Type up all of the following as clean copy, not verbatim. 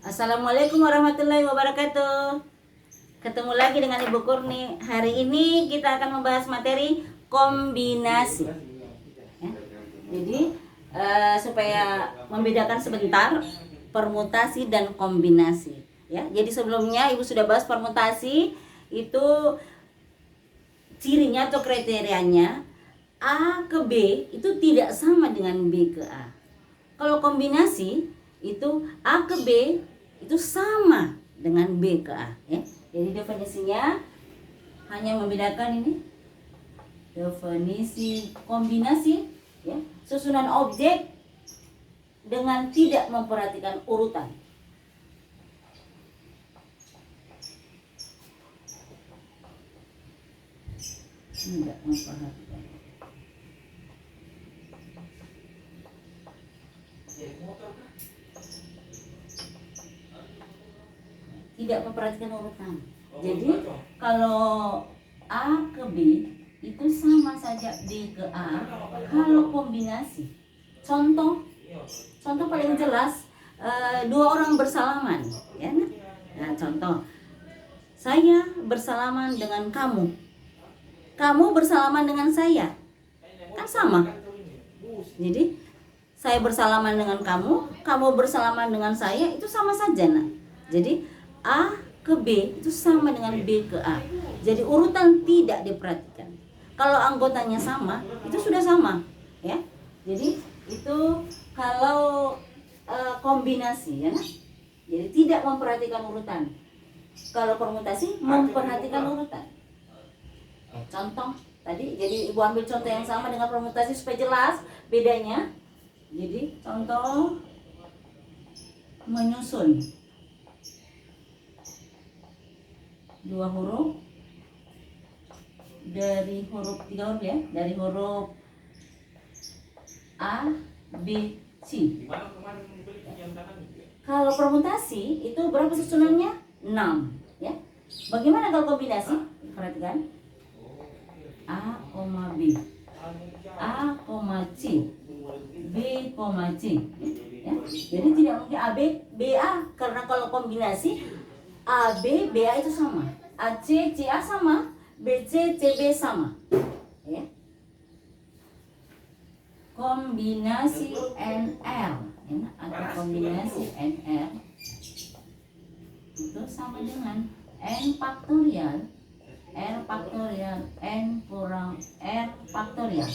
Assalamualaikum warahmatullahi wabarakatuh. Ketemu lagi dengan Ibu Kurni. Hari ini kita akan membahas materi kombinasi. Ya. Jadi supaya membedakan sebentar permutasi dan kombinasi. Ya. Jadi sebelumnya Ibu sudah bahas permutasi itu cirinya atau kriterianya A ke B itu tidak sama dengan B ke A. Kalau kombinasi itu A ke B itu sama dengan B ke A, ya. Jadi definisinya hanya membedakan ini definisi kombinasi, ya, susunan objek dengan tidak memperhatikan urutan. Tidak memperhatikan. Tidak memperhatikan urutan. Jadi kalau A ke B itu sama saja B ke A kalau kombinasi. Contoh paling jelas, dua orang bersalaman, ya. Nah, contoh saya bersalaman dengan kamu, kamu bersalaman dengan saya, kan sama. Jadi saya bersalaman dengan kamu, kamu bersalaman dengan saya, itu sama saja, nah. Jadi A ke B itu sama dengan B ke A. Jadi urutan tidak diperhatikan. Kalau anggotanya sama, itu sudah sama, ya. Jadi itu kalau kombinasi, ya. Jadi tidak memperhatikan urutan. Kalau permutasi memperhatikan urutan. Contoh tadi, jadi Ibu ambil contoh yang sama dengan permutasi supaya jelas bedanya. Jadi contoh menyusun dua huruf dari huruf tiga huruf, ya, dari huruf A, B, C. Kalau permutasi itu berapa susunannya? 6, ya. Bagaimana kalau kombinasi? Perhatikan. A, B, A, C, B, C, ya. Jadi tidak mungkin A, B, A, karena kalau kombinasi A, B, A itu sama, A, C, A sama, B, C, B sama, ya. Kombinasi NR, ya, atau kombinasi NR itu sama dengan N faktorial, R faktorial, N kurang R faktorial.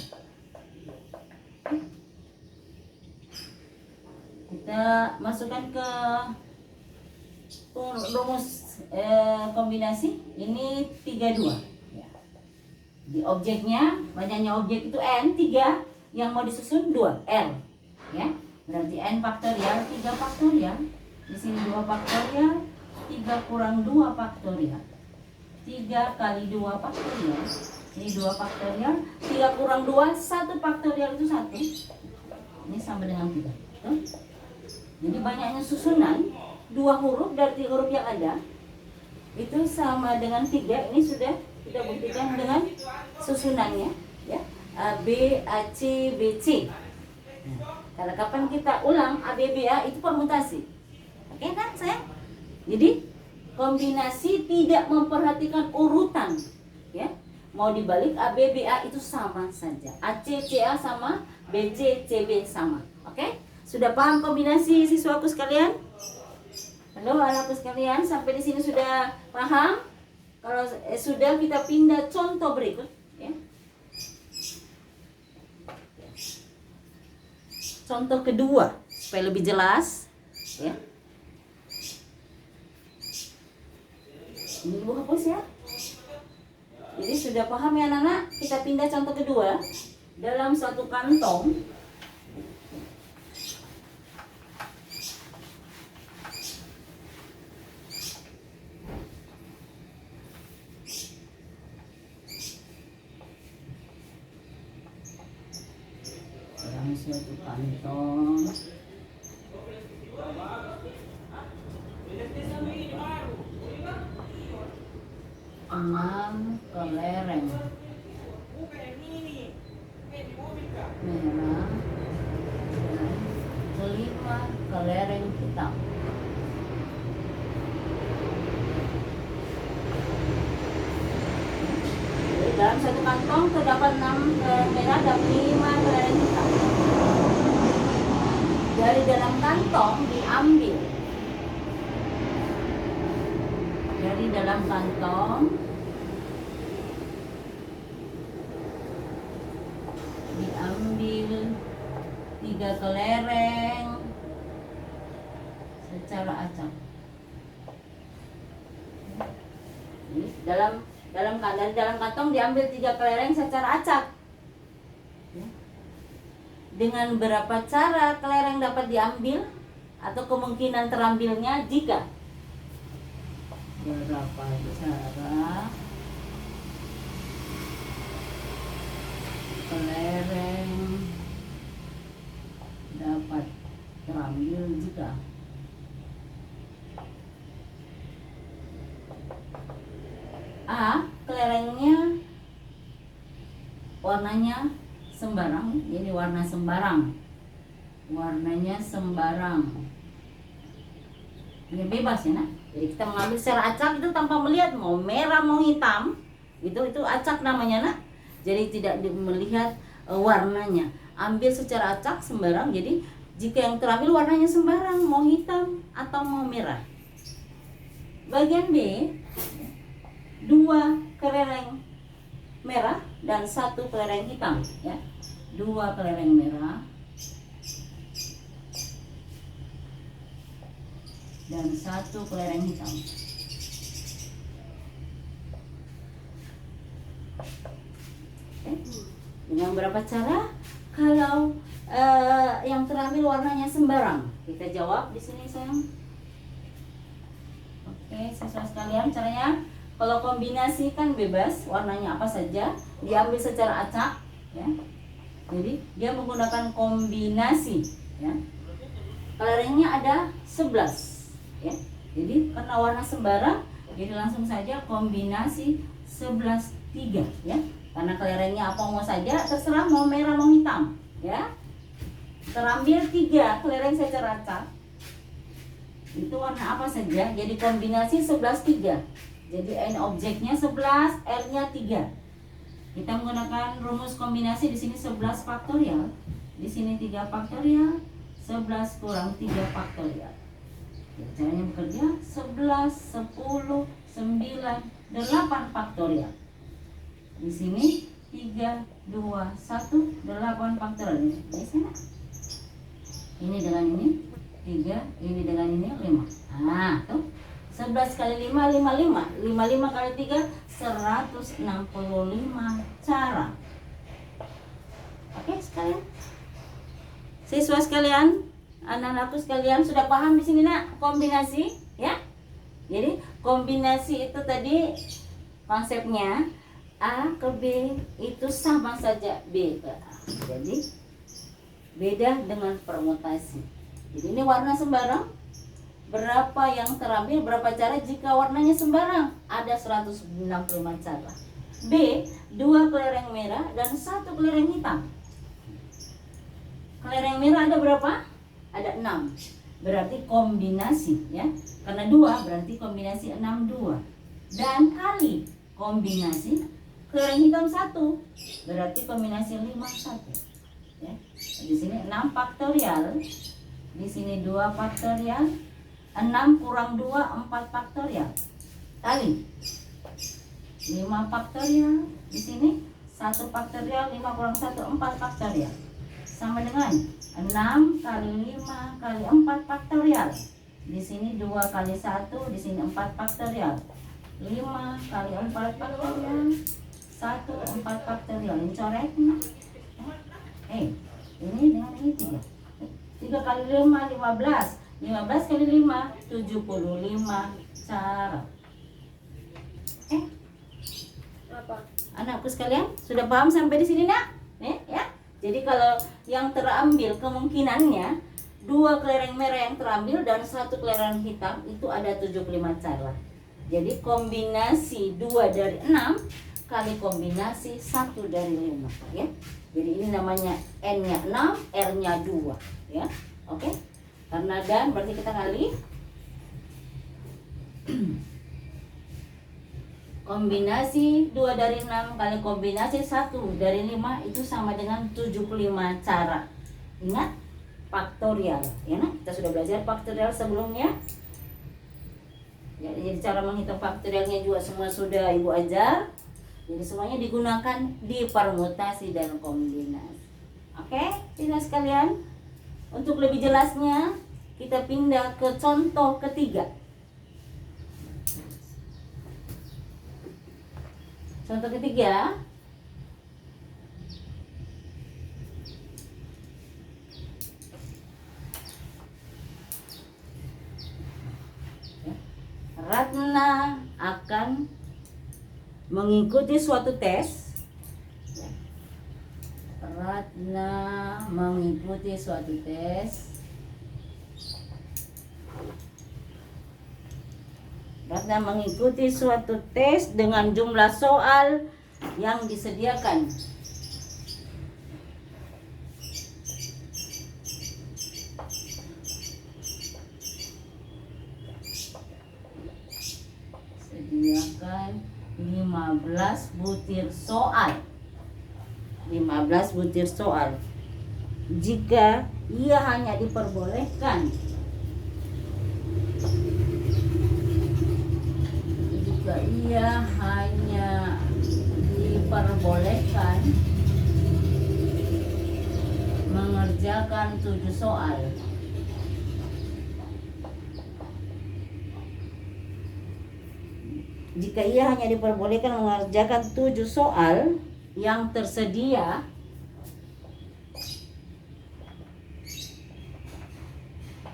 Kita masukkan ke rumus kombinasi ini 32, ya. Di objeknya, banyaknya objek itu N, 3, yang mau disusun 2, L, ya. Berarti N faktorial, 3 faktorial. Di sini 2 faktorial, 3 kurang 2 faktorial. 3 kali 2 faktorial. Ini 2 faktorial, 3 kurang 2, 1 faktorial itu 1. Ini sama dengan 3. Jadi banyaknya susunan 2 huruf dari 3 huruf yang ada itu sama dengan 3. Ini sudah kita buktikan dengan susunannya, ya. A, B, A, C, B, C. Kalau kapan kita ulang A, B, A itu permutasi. Oke kan sayang? Jadi kombinasi tidak memperhatikan urutan, ya. Mau dibalik A, B, A itu sama saja. A, C, A sama, B, C, B sama. Oke? Sudah paham kombinasi siswaku sekalian? Halo anakku sekalian, sampai di sini sudah paham? Kalau sudah, kita pindah contoh berikut, ya. Contoh kedua supaya lebih jelas, ya. Ini Ibu hapus, ya. Jadi sudah paham ya anak-anak? Kita pindah contoh kedua. Dalam satu kantong suatu kantong enam kelereng merah dan kelima kelereng hitam. kantong terdapat 6 kelereng merah dan 5 kelereng hitam. Dari dalam kantong diambil. Dari dalam kantong diambil 3 kelereng secara acak. Dari dalam kantong diambil 3 kelereng secara acak. Dengan berapa cara kelereng dapat diambil atau kemungkinan terambilnya jika berapa cara kelereng dapat terambil jika A. Kelerengnya warnanya sembarang. Ini warna sembarang, warnanya sembarang. Ini bebas ya nak. Jadi kita mengambil secara acak itu tanpa melihat mau merah mau hitam, itu acak namanya nak. Jadi tidak melihat warnanya, ambil secara acak sembarang. Jadi jika yang terambil warnanya sembarang, mau hitam atau mau merah. Bagian B, 2 kelereng merah dan 1 kelereng hitam ya. 2 kelereng merah dan 1 kelereng hitam. Oke. Dengan berapa cara? Kalau yang terambil warnanya sembarang, kita jawab di sini sayang. Oke, siswa sekalian, caranya kalau kombinasi kan bebas, warnanya apa saja, diambil secara acak ya. Jadi dia menggunakan kombinasi ya. Kelerengnya ada 11 ya. Jadi karena warna sembarang, jadi langsung saja kombinasi 11-3 ya. Karena kelerengnya apa mau saja, terserah mau merah mau hitam ya. Terambil 3 kelereng secara acak. Itu warna apa saja, jadi kombinasi 11-3. Jadi N objeknya 11, R-nya 3. Kita menggunakan rumus kombinasi di sini 11 faktorial, di sini 3 faktorial, 11 kurang 3 faktorial. Jadi caranya bekerja 11, 10, 9, 8 faktorial. Di sini 3, 2, 1, 8 faktorial. Di sana. Ini dengan ini 3, ini dengan ini 5. Nah, tuh 11 kali 5, 55. 55 kali 3, 165 cara. Oke sekalian. Siswa sekalian, anak-anakku sekalian sudah paham di sini nak kombinasi ya? Jadi kombinasi itu tadi konsepnya A ke B itu sama saja B ke A. Jadi beda dengan permutasi. Jadi ini warna sembarang. Berapa yang terambil, berapa cara jika warnanya sembarang? Ada 165 cara. B, 2 kelereng merah dan 1 kelereng hitam. Kelereng merah ada berapa? Ada 6. Berarti kombinasi ya. Karena 2 berarti kombinasi 6 2. Dan kali kombinasi kelereng hitam 1. Berarti kombinasi 5 1. Ya. Di sini 6 faktorial. Di sini 2 faktorial. 6 kurang 2, 4 faktorial. Kali 5 faktorial. Di sini 1 faktorial, 5 kurang 1, 4 faktorial. Sama dengan 6 kali 5 kali 4 faktorial. Di sini 2 kali 1, di sini 4 faktorial. 5 kali 4 faktorial. 1, 4 faktorial. Ini coret. Ini dengan ini 3. 3 kali 5, 15. 15 kali 5, 75 cara. Apa? Anakku sekalian, sudah paham sampai di sini nak? Ya. Jadi kalau yang terambil kemungkinannya 2 kelereng merah yang terambil dan 1 kelereng hitam itu ada 75 cara. Jadi kombinasi 2 dari 6 kali kombinasi 1 dari 5 ya. Jadi ini namanya N-nya 6, R-nya 2 ya. Oke? Karena dan berarti kita kali Kombinasi 2 dari 6 kali kombinasi 1 dari 5 itu sama dengan 75 cara. Ingat, faktorial. Ya, nah? Kita sudah belajar faktorial sebelumnya. Jadi cara menghitung faktorialnya juga semua sudah Ibu ajar. Jadi semuanya digunakan di permutasi dan kombinasi. Oke, tidak sekalian. Untuk lebih jelasnya, kita pindah ke contoh ketiga. Contoh ketiga, Ratna akan mengikuti suatu tes. Ratna mengikuti suatu tes. Ratna mengikuti suatu tes dengan jumlah soal yang disediakan. Sediakan 15 butir soal. 15 butir soal. Jika ia hanya diperbolehkan mengerjakan 7 soal. Jika ia hanya diperbolehkan mengerjakan 7 soal yang tersedia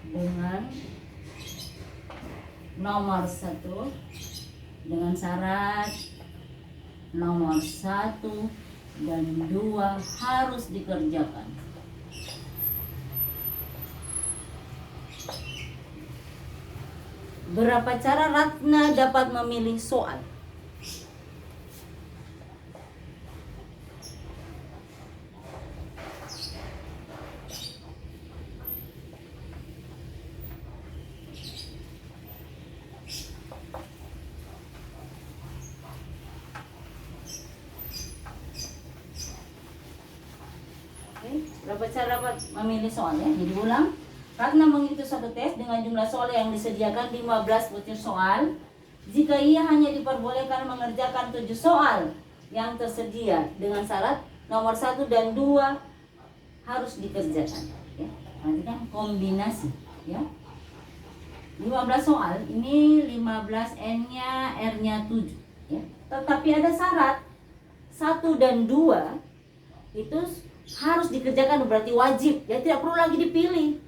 dengan nomor 1, dengan syarat nomor 1 dan 2 harus dikerjakan. Berapa cara Ratna dapat memilih soal? Berapa cara dapat memilih soal ya? Jadi ulang. Ratna mengikuti suatu tes dengan jumlah soal yang disediakan 15 butir soal. Jika ia hanya diperbolehkan mengerjakan 7 soal yang tersedia dengan syarat nomor 1 dan 2 harus dikerjakan. Ya. Nanti kan kombinasi. Ya. 15 soal, ini 15 N-nya, R-nya 7. Ya. Tetapi ada syarat 1 dan 2 itu harus dikerjakan, berarti wajib ya, tidak perlu lagi dipilih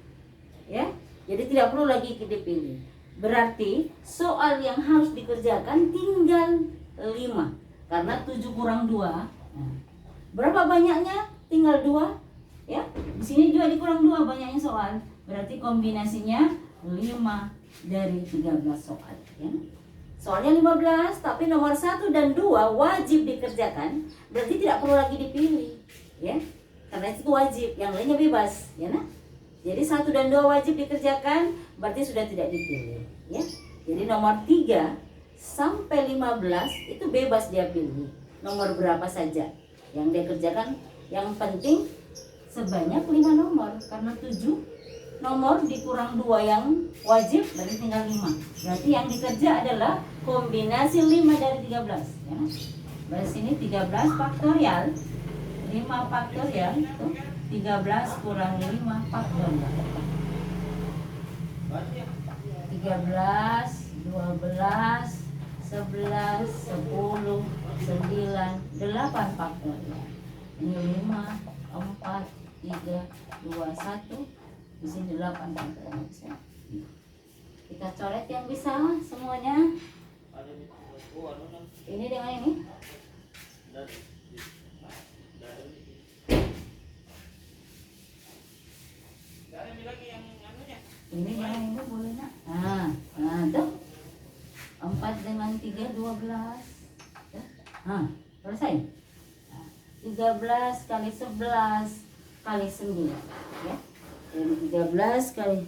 ya, jadi tidak perlu lagi dipilih. Berarti soal yang harus dikerjakan tinggal 5 karena 7 kurang 2. Nah, berapa banyaknya? Tinggal 2 ya. Di sini juga dikurang 2 banyaknya soal, berarti kombinasinya 5 dari 13 soal ya. Soalnya 15 tapi nomor 1 dan 2 wajib dikerjakan, berarti tidak perlu lagi dipilih ya. Karena itu wajib, yang lainnya bebas, ya nah. Jadi 1 dan 2 wajib dikerjakan, berarti sudah tidak dipilih, ya. Jadi nomor 3 sampai 15 itu bebas dia pilih. Nomor berapa saja yang dia kerjakan, yang penting sebanyak 5 nomor. Karena 7 nomor dikurang 2 yang wajib, berarti tinggal 5. Berarti yang dikerja adalah kombinasi 5 dari 13, ya. Berarti sini 13 faktorial. 5 faktorial itu 13 kurang 5 faktorial. 13, 12, 11, 10, 9, 8 faktorial. Ini 5, 4, 3, 2, 1. Di sini 8 faktorial. Kita coret yang bisa semuanya. Ini dengan ini. Ini yang ini boleh nak. Nah tuh 4 dengan 3 12. Ya. Selesai. 13 kali 11 kali 9 ya. Jadi 13 kali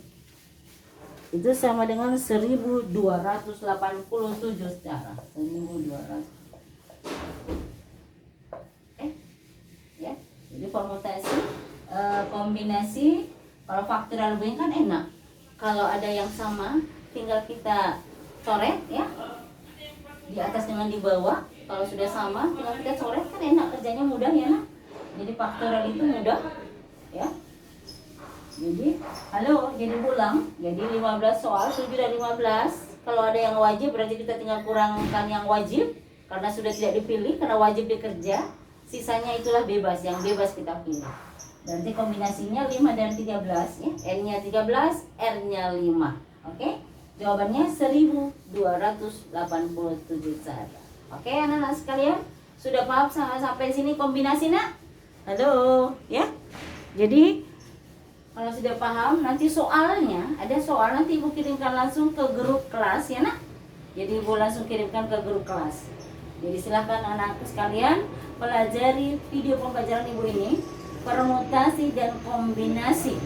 itu sama dengan 1287 secara 1200. Ya. Jadi permutasi kombinasi kalau faktorial begini kan enak. Kalau ada yang sama tinggal kita coret ya. Di atas dengan di bawah. Kalau sudah sama tinggal kita coret, kan enak, kerjanya mudah ya nak. Jadi faktorial itu mudah ya. Jadi jadi ulang. Jadi 15 soal, 7 dari 15. Kalau ada yang wajib berarti kita tinggal kurangkan yang wajib karena sudah tidak dipilih, karena wajib dikerja. Sisanya itulah bebas, yang bebas kita pilih. Berarti kombinasinya 5 dan 13 ya. N-nya 13, R-nya 5. Oke? Jawabannya 1287 saja. Oke, anak-anak sekalian, sudah paham sampai sini kombinasi nak? Halo, ya. Jadi kalau sudah paham, nanti soalnya ada soal, nanti ibu kirimkan langsung ke grup kelas ya nak. Jadi ibu langsung kirimkan ke grup kelas. Jadi silahkan anak-anakku sekalian pelajari video pembelajaran ibu ini, permutasi dan kombinasi.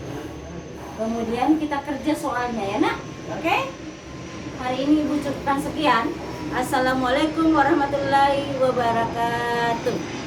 Kemudian kita kerja soalnya ya nak. Oke? Hari ini ibu cukupkan sekian. Assalamualaikum warahmatullahi wabarakatuh.